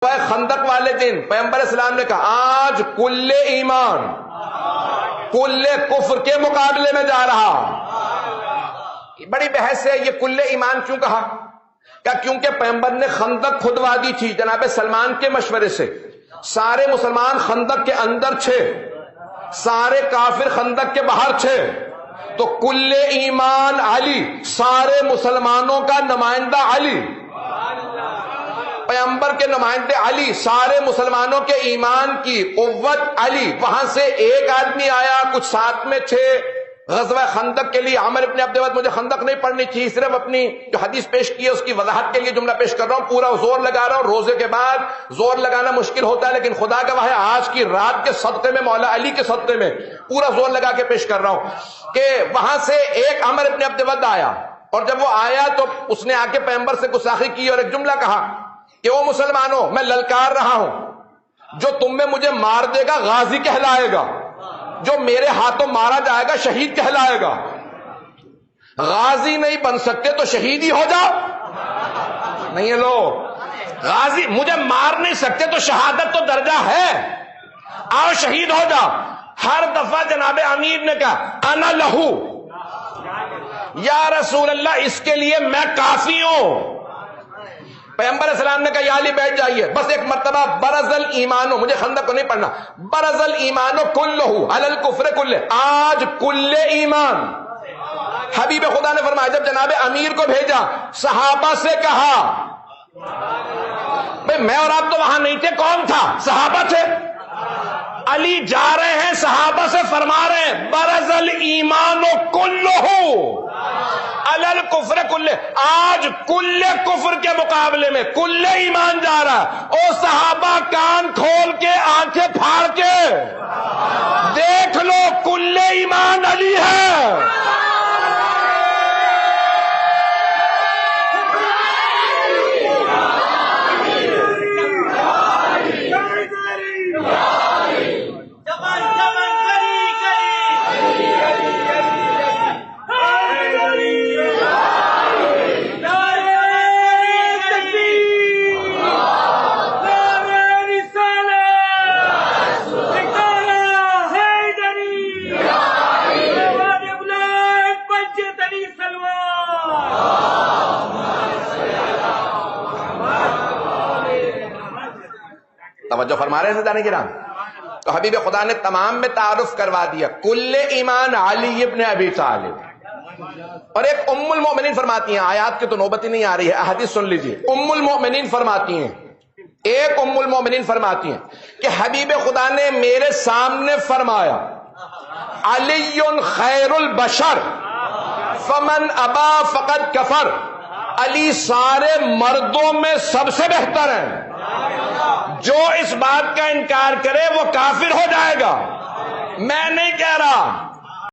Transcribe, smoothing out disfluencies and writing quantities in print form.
خندق والے دن پیغمبر اسلام نے کہا آج کل ایمان کل کفر کے مقابلے میں جا رہا. بڑی بحث ہے یہ کل ایمان کیوں کہا. کیونکہ پیغمبر نے خندق کھدوا دی تھی جناب سلمان کے مشورے سے. سارے مسلمان خندق کے اندر تھے، سارے کافر خندق کے باہر تھے. تو کل ایمان علی، سارے مسلمانوں کا نمائندہ علی، پیغمبر کے نمائندے علی، سارے مسلمانوں کے ایمان کی قوت علی. وہاں سے ایک آدمی آیا، کچھ ساتھ میں تھے غزوہ خندق کے لیے. عامر ابن عبد الود، مجھے خندق نہیں پڑھنی تھی، صرف اپنی جو حدیث پیش کی ہے اس کی وضاحت کے لیے جملہ پیش کر رہا ہوں. پورا زور لگا رہا ہوں، روزے کے بعد زور لگانا مشکل ہوتا ہے، لیکن خدا کا واہ آج کی رات کے صدقے میں، مولا علی کے صدقے میں پورا زور لگا کے پیش کر رہا ہوں کہ وہاں سے ایک عامر ابن عبد الود آیا، اور جب وہ آیا تو اس نے آ کے پیغمبر سے گستاخی کی اور ایک جملہ کہا کہ وہ مسلمانوں، میں للکار رہا ہوں، جو تم میں مجھے مار دے گا غازی کہلائے گا، جو میرے ہاتھوں مارا جائے گا شہید کہلائے گا. غازی نہیں بن سکتے تو شہید ہی ہو جاؤ. نہیں ہے لو، غازی مجھے مار نہیں سکتے تو شہادت تو درجہ ہے، آؤ شہید ہو جاؤ. ہر دفعہ جناب امیر نے کہا انا لہو، یا رسول اللہ اس کے لیے میں کافی ہوں. پیغمبر اسلام نے کہا یا علی بیٹھ جائیے. بس ایک مرتبہ برز الایمان، مجھے خندق کو نہیں پڑھنا، برز الایمان کلہ علی الکفر کلہ، آج کل ایمان. حبیب خدا نے فرمایا جب جناب امیر کو بھیجا، صحابہ سے کہا، بھئی میں اور آپ تو وہاں نہیں تھے، کون تھا؟ صحابہ تھے. علی جا رہے ہیں، صحابہ سے فرما رہے ہیں برز الایمان کلہ علی الکفر کلہ، آج کل کفر کے مقابلے میں کل ایمان جا رہا ہے. او صحابہ کان کھول کے آنکھیں پھاڑ کے دیکھ لو، کل ایمان علی ہے. توجہ فرما رہے ہیں سادھان کرام. تو حبیب خدا نے تمام میں تعارف کروا دیا کل ایمان علی ابن ابی طالب. اور ایک ام المؤمنین فرماتی ہیں، آیات کی تو نوبت ہی نہیں آ رہی ہے، احادیث سن لیجیے. ام المؤمنین فرماتی ہیں، ایک ام المؤمنین فرماتی ہیں کہ حبیب خدا نے میرے سامنے فرمایا علی خیر البشر فمن ابا فقد کفر. علی سارے مردوں میں سب سے بہتر ہیں، جو اس بات کا انکار کرے وہ کافر ہو جائے گا. میں نہیں کہہ رہا